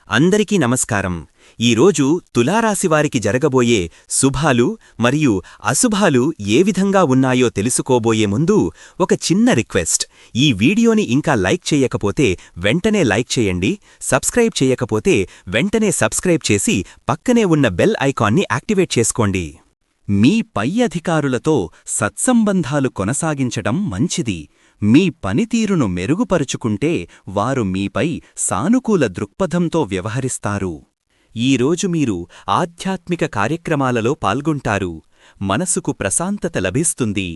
అందరికీ నమస్కారం. ఈరోజు తులారాశివారికి జరగబోయే శుభాలు మరియు అశుభాలు ఏ విధంగా ఉన్నాయో తెలుసుకోబోయే ముందు ఒక చిన్న రిక్వెస్ట్. ఈ వీడియోని ఇంకా లైక్ చేయకపోతే వెంటనే లైక్ చేయండి. సబ్స్క్రైబ్ చేయకపోతే వెంటనే సబ్స్క్రైబ్ చేసి పక్కనే ఉన్న బెల్ ఐకాన్ని యాక్టివేట్ చేసుకోండి. మీ పై అధికారులతో సత్సంబంధాలు కొనసాగించడం మంచిది. మీ పనితీరును మెరుగుపరుచుకుంటే వారు మీపై సానుకూల దృక్పథంతో వ్యవహరిస్తారు. ఈరోజు మీరు ఆధ్యాత్మిక కార్యక్రమాలలో పాల్గొంటారు. మనసుకు ప్రశాంతత లభిస్తుంది.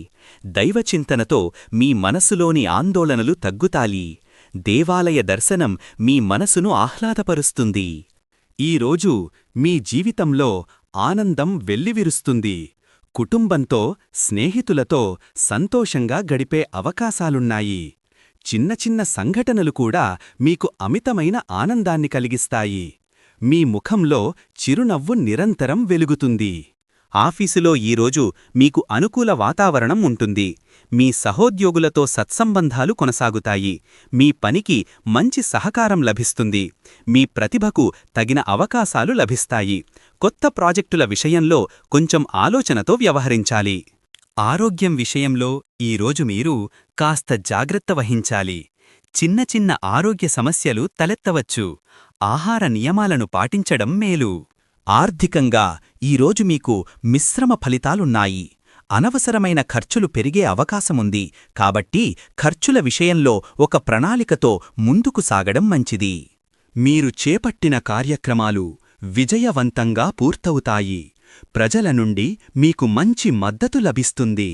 దైవచింతనతో మీ మనసులోని ఆందోళనలు తగ్గుతాయి. దేవాలయ దర్శనం మీ మనసును ఆహ్లాదపరుస్తుంది. ఈరోజు మీ జీవితంలో ఆనందం వెల్లివిరుస్తుంది. కుటుంబంతో, స్నేహితులతో సంతోషంగా గడిపే అవకాశాలున్నాయి. చిన్న చిన్న సంఘటనలు కూడా మీకు అమితమైన ఆనందాన్ని కలిగిస్తాయి. మీ ముఖంలో చిరునవ్వు నిరంతరం వెలుగుతుంది. ఆఫీసులో ఈరోజు మీకు అనుకూల వాతావరణం ఉంటుంది. మీ సహోద్యోగులతో సత్సంబంధాలు కొనసాగుతాయి. మీ పనికి మంచి సహకారం లభిస్తుంది. మీ ప్రతిభకు తగిన అవకాశాలు లభిస్తాయి. కొత్త ప్రాజెక్టుల విషయంలో కొంచెం ఆలోచనతో వ్యవహరించాలి. ఆరోగ్యం విషయంలో ఈరోజు మీరు కాస్త జాగ్రత్త వహించాలి. చిన్న చిన్న ఆరోగ్య సమస్యలు తలెత్తవచ్చు. ఆహార నియమాలను పాటించడం మేలు. ఆర్థికంగా ఈరోజు మీకు మిశ్రమ ఫలితాలున్నాయి. అనవసరమైన ఖర్చులు పెరిగే అవకాశముంది. కాబట్టి ఖర్చుల విషయంలో ఒక ప్రణాళికతో ముందుకు సాగడం మంచిది. మీరు చేపట్టిన కార్యక్రమాలు విజయవంతంగా పూర్తవుతాయి. ప్రజల నుండి మీకు మంచి మద్దతు లభిస్తుంది.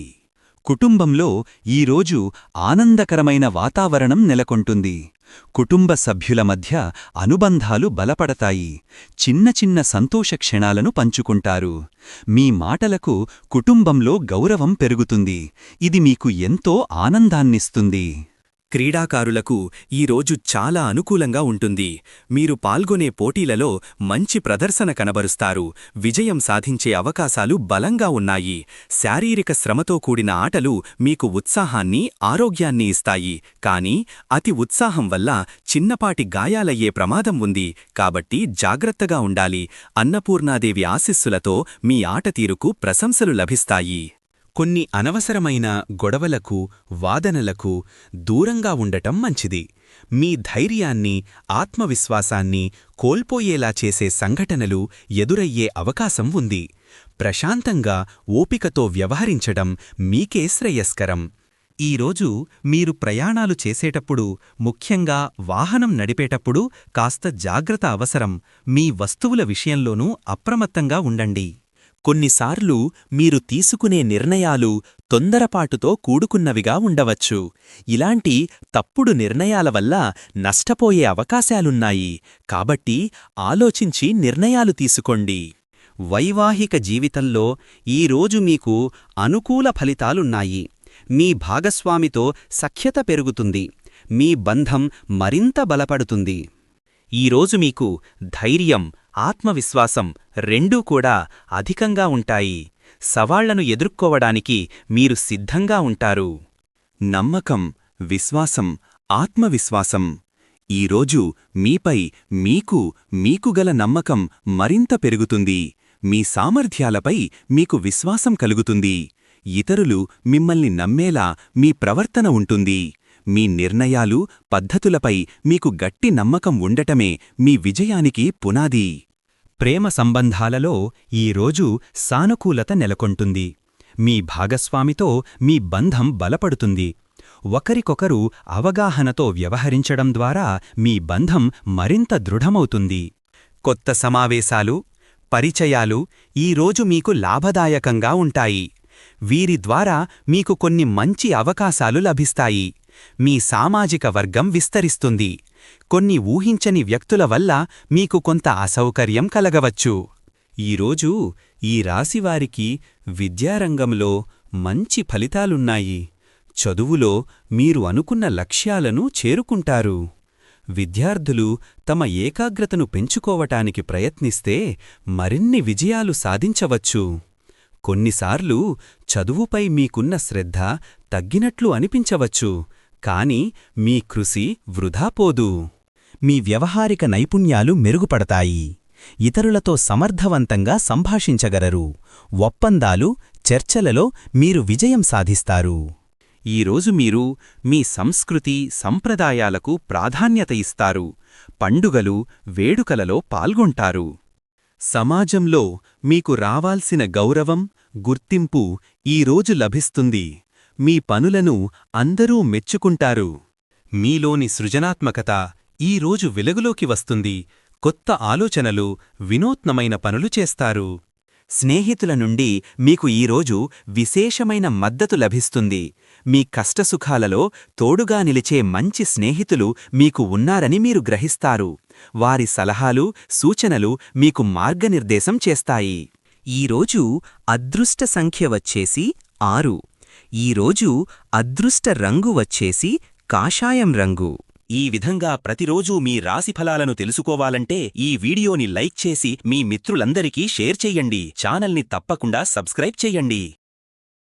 కుటుంబంలో ఈరోజు ఆనందకరమైన వాతావరణం నెలకొంటుంది. కుటుంబ సభ్యుల మధ్య అనుబంధాలు బలపడతాయి. చిన్న చిన్న సంతోష క్షణాలను పంచుకుంటారు. మీ మాటలకు కుటుంబంలో గౌరవం పెరుగుతుంది. ఇది మీకు ఎంతో ఆనందాన్నిస్తుంది. క్రీడాకారులకు ఈరోజు చాలా అనుకూలంగా ఉంటుంది. మీరు పాల్గొనే పోటీలలో మంచి ప్రదర్శన కనబరుస్తారు. విజయం సాధించే అవకాశాలు బలంగా ఉన్నాయి. శారీరక శ్రమతో కూడిన ఆటలు మీకు ఉత్సాహాన్ని, ఆరోగ్యాన్ని ఇస్తాయి. కానీ అతి ఉత్సాహం వల్ల చిన్నపాటి గాయాలయ్యే ప్రమాదం ఉంది. కాబట్టి జాగ్రత్తగా ఉండాలి. అన్నపూర్ణాదేవి ఆశీస్సులతో మీ ఆటతీరుకు ప్రశంసలు లభిస్తాయి. కొన్ని అనవసరమైన గొడవలకు, వాదనలకు దూరంగా ఉండటం మంచిది. మీ ధైర్యాన్ని, ఆత్మవిశ్వాసాన్ని కోల్పోయేలా చేసే సంఘటనలు ఎదురయ్యే అవకాశం ఉంది. ప్రశాంతంగా, ఓపికతో వ్యవహరించడం మీకే శ్రేయస్కరం. ఈరోజు మీరు ప్రయాణాలు చేసేటప్పుడు, ముఖ్యంగా వాహనం నడిపేటప్పుడు కాస్త జాగ్రత్త అవసరం. మీ వస్తువుల విషయంలోనూ అప్రమత్తంగా ఉండండి. కొన్నిసార్లు మీరు తీసుకునే నిర్ణయాలు తొందరపాటుతో కూడుకున్నవిగా ఉండవచ్చు. ఇలాంటి తప్పుడు నిర్ణయాల వల్ల నష్టపోయే అవకాశాలున్నాయి. కాబట్టి ఆలోచించి నిర్ణయాలు తీసుకోండి. వైవాహిక జీవితంలో ఈరోజు మీకు అనుకూల ఫలితాలున్నాయి. మీ భాగస్వామితో సఖ్యత పెరుగుతుంది. మీ బంధం మరింత బలపడుతుంది. ఈరోజు మీకు ధైర్యం, ఆత్మవిశ్వాసం రెండూ కూడా అధికంగా ఉంటాయి. సవాళ్లను ఎదుర్కోవడానికి మీరు సిద్ధంగా ఉంటారు. నమ్మకం, విశ్వాసం, ఆత్మవిశ్వాసం ఈరోజు మీపై మీకు గల నమ్మకం మరింత పెరుగుతుంది. మీ సామర్థ్యాలపై మీకు విశ్వాసం కలుగుతుంది. ఇతరులు మిమ్మల్ని నమ్మేలా మీ ప్రవర్తన ఉంటుంది. మీ నిర్ణయాలు, పద్ధతులపై మీకు గట్టి నమ్మకం ఉండటమే మీ విజయానికి పునాది. ప్రేమ సంబంధాలలో ఈరోజు సానుకూలత నెలకొంటుంది. మీ భాగస్వామితో మీ బంధం బలపడుతుంది. ఒకరికొకరు అవగాహనతో వ్యవహరించడం ద్వారా మీ బంధం మరింత దృఢమవుతుంది. కొత్త సమావేశాలు, పరిచయాలు ఈరోజు మీకు లాభదాయకంగా ఉంటాయి. వీరి ద్వారా మీకు కొన్ని మంచి అవకాశాలు లభిస్తాయి. మీ సామాజిక వర్గం విస్తరిస్తుంది. కొన్ని ఊహించని వ్యక్తుల వల్ల మీకు కొంత అసౌకర్యం కలగవచ్చు. ఈరోజు ఈ రాశివారికి విద్యారంగంలో మంచి ఫలితాలున్నాయి. చదువులో మీరు అనుకున్న లక్ష్యాలను చేరుకుంటారు. విద్యార్థులు తమ ఏకాగ్రతను పెంచుకోవటానికి ప్రయత్నిస్తే మరిన్ని విజయాలు సాధించవచ్చు. కొన్నిసార్లు చదువుపై మీకున్న శ్రద్ధ తగ్గినట్లు అనిపించవచ్చు. కాని మీ కృషి వృధాపోదు. మీ వ్యవహారిక నైపుణ్యాలు మెరుగుపడతాయి. ఇతరులతో సమర్థవంతంగా సంభాషించగలరు. ఒప్పందాలు, చర్చలలో మీరు విజయం సాధిస్తారు. ఈరోజు మీరు మీ సంస్కృతి, సంప్రదాయాలకు ప్రాధాన్యత ఇస్తారు. పండుగలు, వేడుకలలో పాల్గొంటారు. సమాజంలో మీకు రావాల్సిన గౌరవం, గుర్తింపు ఈరోజు లభిస్తుంది. మీ పనులను అందరూ మెచ్చుకుంటారు. మీలోని సృజనాత్మకత ఈరోజు వెలుగులోకి వస్తుంది. కొత్త ఆలోచనలు, వినూత్నమైన పనులు చేస్తారు. స్నేహితుల నుండి మీకు ఈరోజు విశేషమైన మద్దతు లభిస్తుంది. మీ కష్టసుఖాలలో తోడుగా నిలిచే మంచి స్నేహితులు మీకు ఉన్నారని మీరు గ్రహిస్తారు. వారి సలహాలు, సూచనలు మీకు మార్గనిర్దేశం చేస్తాయి. ఈరోజు అదృష్ట సంఖ్య వచ్చేసి 6. ఈరోజు అదృష్ట రంగు వచ్చేసి కాషాయం రంగు. ఈ విధంగా ప్రతిరోజూ మీ రాశిఫలాలను తెలుసుకోవాలంటే ఈ వీడియోని లైక్ చేసి మీ మిత్రులందరికీ షేర్ చెయ్యండి. ఛానల్ని తప్పకుండా సబ్స్క్రైబ్ చెయ్యండి.